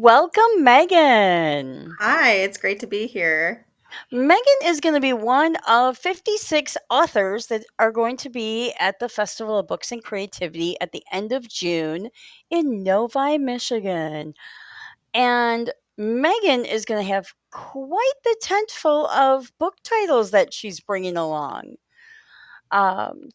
Welcome, Megan. Hi, it's great to be here. Megan is going to be one of 56 authors that are going to be at the Festival of Books and Creativity at the end of June in Novi, Michigan. And Megan is going to have quite the tent full of book titles that she's bringing along.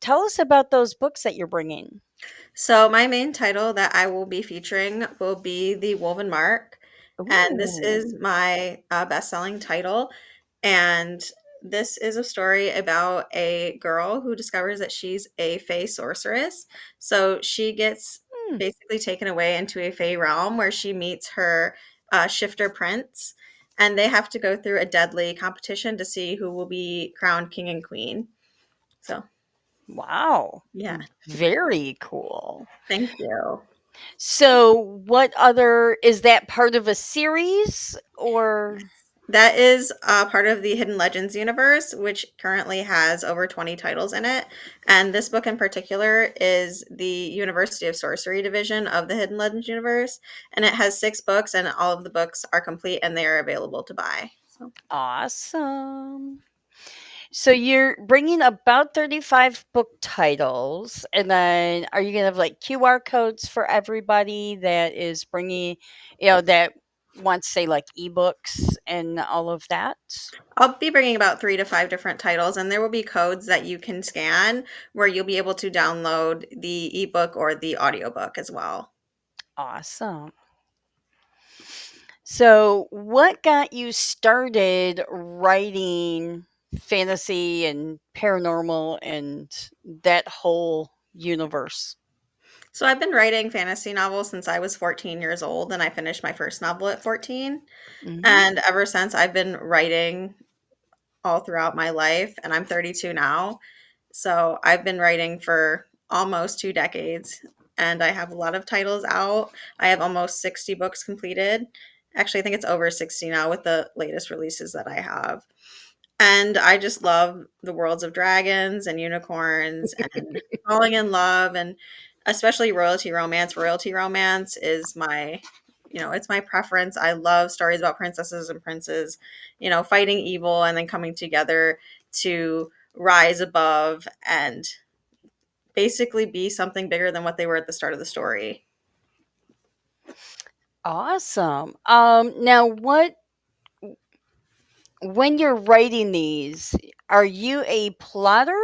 Tell us about those books that you're bringing. So, my main title that I will be featuring will be The Woven Mark, and this Ooh, is my best-selling title. And this is a story about a girl who discovers that she's a fae sorceress. So, she gets hmm, basically taken away into a fae realm where she meets her shifter prince, and they have to go through a deadly competition to see who will be crowned king and queen. So, wow. yeah, Very cool. thank you. So, what other is that part of a series or That is part of the Hidden Legends universe, which currently has over 20 titles in it. And this book in particular is the University of Sorcery division of the Hidden Legends universe. And it has 6 books, and all of the books are complete and they are available to buy. So awesome? So you're bringing about 35 book titles, and then are you gonna have like QR codes for everybody that is bringing, that wants, say, like ebooks and all of that? I'll be bringing about 3 to 5 different titles, and there will be codes that you can scan where you'll be able to download the ebook or the audiobook as well. Awesome. So, what got you started writing fantasy and paranormal and that whole universe? So I've been writing fantasy novels since I was 14 years old, and I finished my first novel at 14. Mhm. And ever since, I've been writing all throughout my life, and I'm 32 now. So I've been writing for almost 2 decades, and I have a lot of titles out. I have almost 60 books completed. Actually, I think it's over 60 now with the latest releases that I have. And I just love the worlds of dragons and unicorns and falling in love, and especially royalty romance. Royalty romance is it's my preference. I love stories about princesses and princes, fighting evil and then coming together to rise above and basically be something bigger than what they were at the start of the story. Awesome. Now what when you're writing these, are you a plotter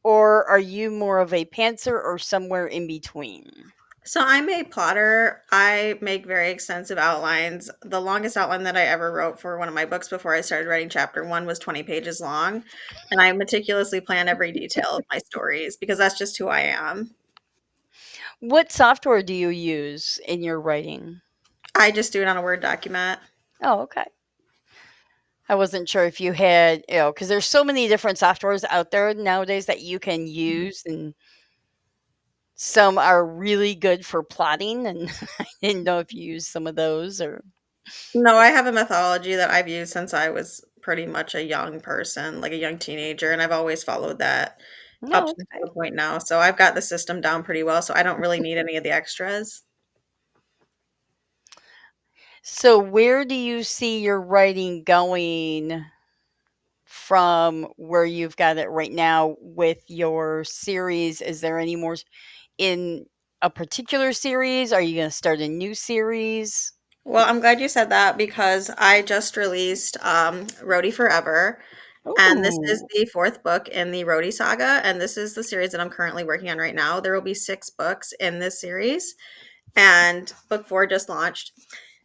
or are you more of a pantser or somewhere in between? So I'm a plotter. I make very extensive outlines. The longest outline that I ever wrote for one of my books before I started writing chapter one was 20 pages long. And I meticulously plan every detail of my stories because that's just who I am. What software do you use in your writing? I just do it on a Word document. Oh, okay. I wasn't sure if you had, because there's so many different softwares out there nowadays that you can use, and some are really good for plotting. And I didn't know if you use some of those or. No, I have a methodology that I've used since I was pretty much a young person, like a young teenager, and I've always followed that up No, to okay. the point now. So I've got the system down pretty well, so I don't really need any of the extras. So, where do you see your writing going from where you've got it right now with your series? Is there any more in a particular series? Are you going to start a new series? Well, I'm glad you said that because I just released Roadie Forever, and this is Ooh. the fourth book in the Roadie saga, and this is the series that I'm currently working on right now. There will be 6 books in this series, and book 4 just launched.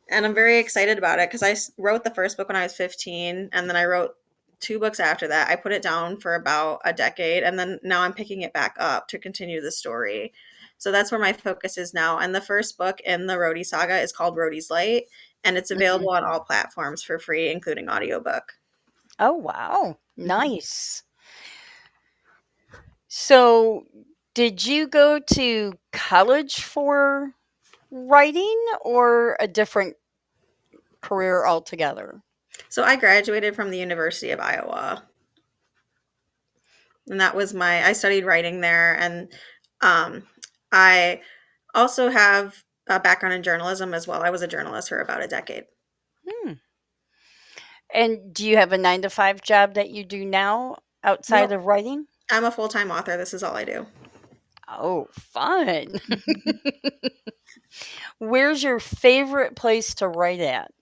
And I'm very excited about it because wrote the first book when I was 15, and then I wrote 2 books after that. I put it down for about a decade, and then now I'm picking it back up to continue the story. So that's where my focus is now. And the first book in the Rhodey saga is called Rhodey's Light, and it's Mhm. available on all platforms for free, including audiobook. Oh, wow. Mhm. Nice. So, did you go to college for writing or a different career altogether? So I graduated from the University of Iowa, and I studied writing there, and um, I also have a background in journalism as well. I was a journalist for about a decade. Hmm. And do you have a 9 to 5 job that you do now outside Nope. of writing? I'm a full-time author. This is all I do. Oh, fun. Mhm. Where's your favorite place to write at?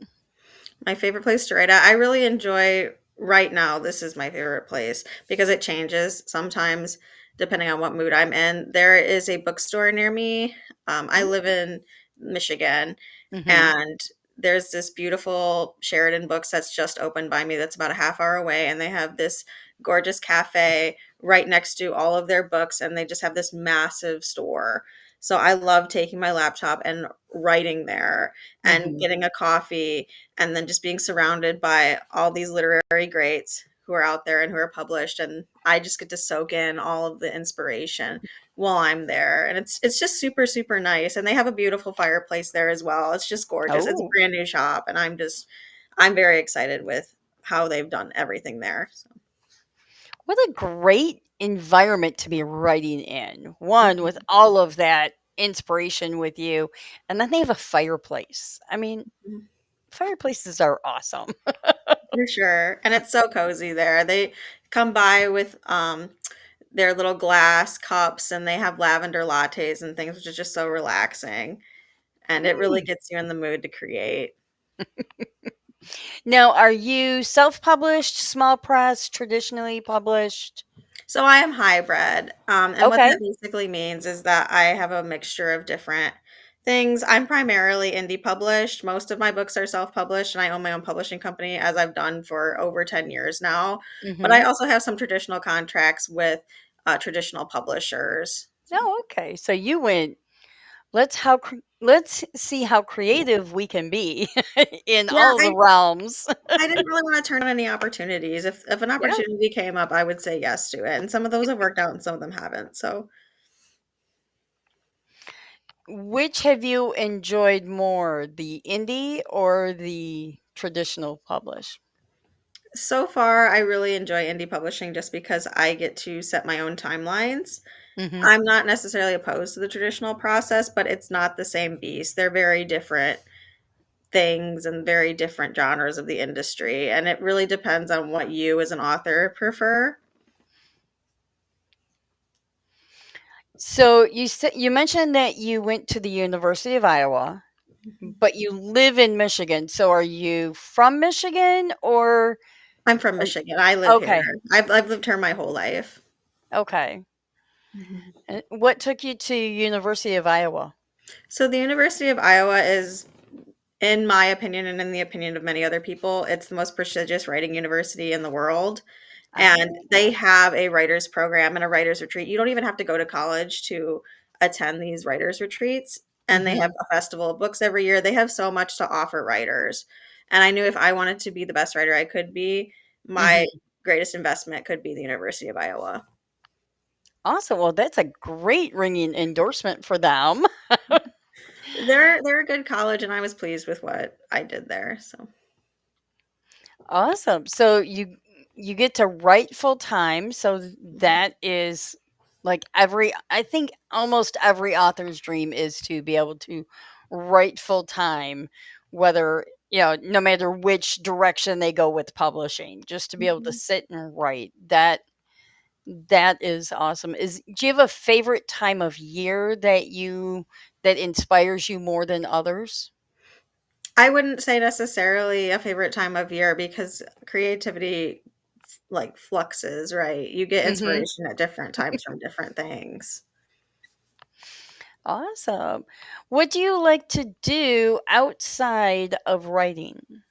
My favorite place to write at, I really enjoy right now, this is my favorite place because it changes sometimes depending on what mood I'm in. There is a bookstore near me. I live in Michigan, Mm-hmm. and there's this beautiful Sheridan Books that's just opened by me that's about a half hour away, and they have this gorgeous cafe right next to all of their books, and they just have this massive store. So I love taking my laptop and writing there and Mm-hmm. getting a coffee and then just being surrounded by all these literary greats who are out there and who are published, and I just get to soak in all of the inspiration while I'm there, and it's just super nice, and they have a beautiful fireplace there as well. It's just gorgeous. It's a Oh, brand new shop, and I'm very excited with how they've done everything there. So, what a great environment to be writing in. One, with mhm, all of that inspiration with you, and then they have a fireplace. I mean, mhm, fireplaces are awesome. for sure, and it's so cozy there. They come by with their little glass cups, and they have lavender lattes and things, which is just so relaxing. And it really Mm. gets you in the mood to create. Now, are you self-published, small press, traditionally published? So I am hybrid, and what Okay. that basically means is that I have a mixture of different things. I'm primarily indie published. Most of my books are self-published, and I own my own publishing company, as I've done for over 10 years now. But I Mhm. also have some traditional contracts with traditional publishers. So, Oh, okay. So you went, let's see how creative we can be in yeah, all the realms. I didn't really want to turn on any opportunities. If an Yeah. opportunity came up, I would say yes to it. And some of those have worked out, and some of them haven't. So Which have you enjoyed more, the indie or the traditional publish? so far, I really enjoy indie publishing just because I get to set my own timelines. Mhm. I'm not necessarily opposed to the traditional process, but it's not the same beast. They're very different things and very different genres of the industry. And it really depends on what you as an author prefer. So you mentioned that you went to the University of Iowa, but you live in Michigan. So are you from Michigan or I'm from are Michigan. I live here. okay. I've lived here my whole life. Okay. Mhm. And what took you to University of Iowa? So the University of Iowa is, in my opinion and in the opinion of many other people, it's the most prestigious writing university in the world. And they Ah. have a writers program and a writers retreat. You don't even have to go to college to attend these writers retreats. And they have Mhm. a festival of books every year. They have so much to offer writers. And I knew if I wanted to be the best writer I could be, my Mhm. greatest investment could be the University of Iowa. Awesome. Well, that's a great ringing endorsement for them. They're a good college, and I was pleased with what I did there. So Awesome. So you get to write full time. So that is like every I think almost every author's dream is to be able to write full time, whether no matter which direction they go with publishing, just to be able to mhm. sit and write. That is awesome. Do you have a favorite time of year that inspires you more than others? I wouldn't say necessarily a favorite time of year because creativity like fluxes, right? You get Mhm. inspiration at different times from different things. Awesome. What do you like to do outside of writing?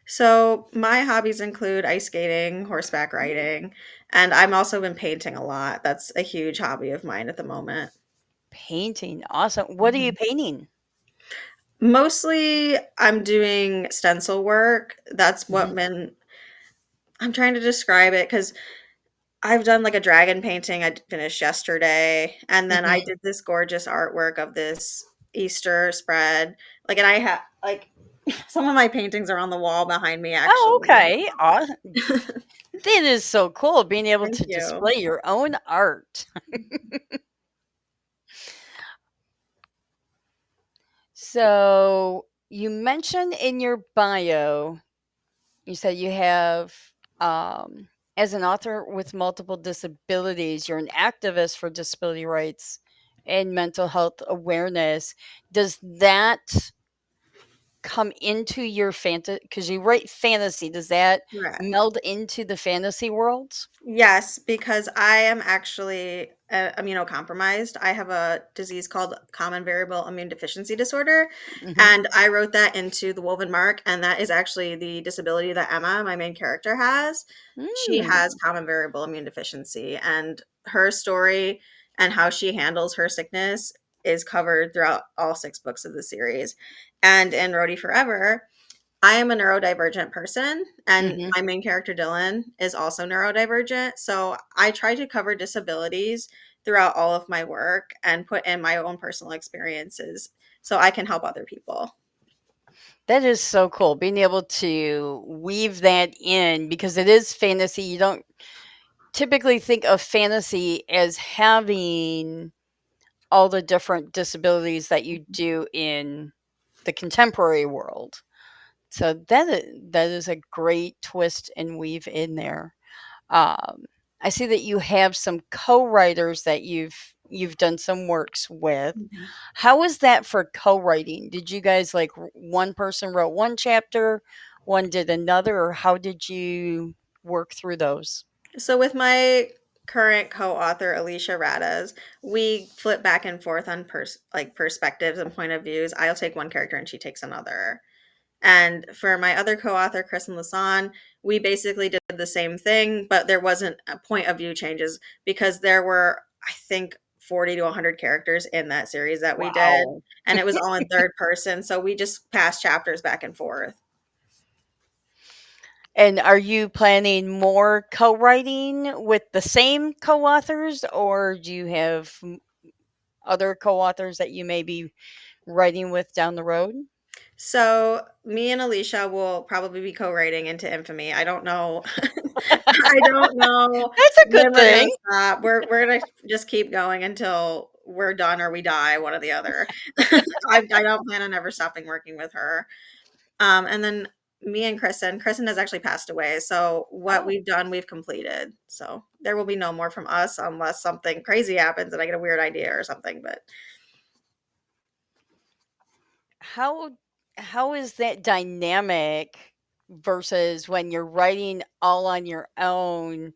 So my hobbies include ice skating, horseback Mm. riding, and I'm also been painting a lot. That's a huge hobby of mine at the moment. Painting. Awesome. What are you Mhm. painting? Mostly I'm doing stencil work. That's what Mhm. been I'm trying to describe it because I've done like a dragon painting I finished yesterday, and then I Mhm. did this gorgeous artwork of this Easter spread. Like, and I have like some of my paintings are on the wall behind me, Oh, actually. okay. That is so cool being able Thank to you. display your own art. So you mentioned in your bio, you said you have, um, as an author with multiple disabilities, you're an activist for disability rights and mental health awareness. Does that come into your fantasy? Because you write fantasy, does that Correct. meld into the fantasy worlds? Yes, because I am actually immunocompromised. I have a disease called common variable immune deficiency disorder, Hmm. and I wrote that into the Woven Mark, and that is actually the disability that Emma, my main character, has. She has Mm. common variable immune deficiency, and her story and how she handles her sickness is covered throughout all 6 books of the series. And in Rhodey Forever, I am a neurodivergent person, and Hmm. my main character, Dylan, is also neurodivergent. So I try to cover disabilities throughout all of my work and put in my own personal experiences so I can help other people. That is so cool, being able to weave that in because it is fantasy. You don't typically think of fantasy as having all the different disabilities that you do in the contemporary world. So that is a great twist and weave in there. Um, I see that you have some co-writers that you've done some works with. Mhm. How was that for co-writing? Did you guys like one person wrote one chapter, one did another, or how did you work through those? So with my current co-author Alicia Radas, we flip back and forth on perspectives and point of views. I'll take one character and she takes another. And for my other co-author, Kristen Lasan, we basically did the same thing, but there wasn't a point of view changes because there were, I think, 40 to 100 characters in that series that we did. Wow. And it was all in third person. So we just passed chapters back and forth. And are you planning more co-writing with the same co-authors, or do you have other co-authors that you may be writing with down the road? So me and Alicia will probably be co-writing into Infamy. I don't know. I don't know That's a when good we're gonna thing. stop. We're gonna just keep going until we're done or we die, one or the other. I don't plan on ever stopping working with her. And then me and Kristen has actually passed away. So what Oh, we've done, we've completed. So there will be no more from us unless something crazy happens and I get a weird idea or something. But how how is that dynamic versus when you're writing all on your own?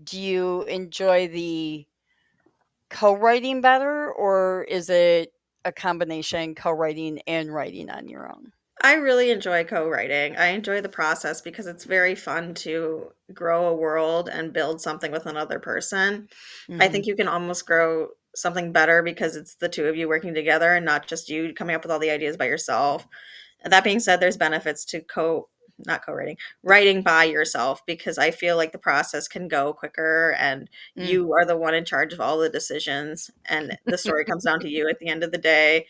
Do you enjoy the co-writing better, or is it a combination co-writing and writing on your own? I really enjoy co-writing. I enjoy the process because it's very fun to grow a world and build something with another person. I Mhm. think you can almost grow something better because it's the two of you working together and not just you coming up with all the ideas by yourself. That being said, there's benefits to not co-writing, writing by yourself because I feel like the process can go quicker and Mm. you are the one in charge of all the decisions and the story comes down to you at the end of the day.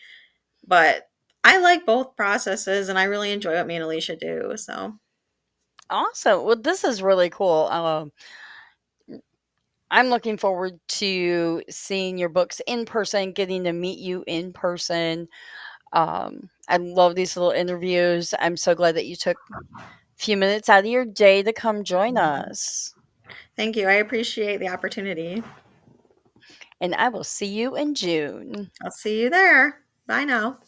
But I like both processes and I really enjoy what me and Alicia do. So Awesome. Well, this is really cool. I'm looking forward to seeing your books in person, getting to meet you in person. I love these little interviews. I'm so glad that you took a few minutes out of your day to come join us. thank you. I appreciate the opportunity. And I will see you in June. I'll see you there. Bye now.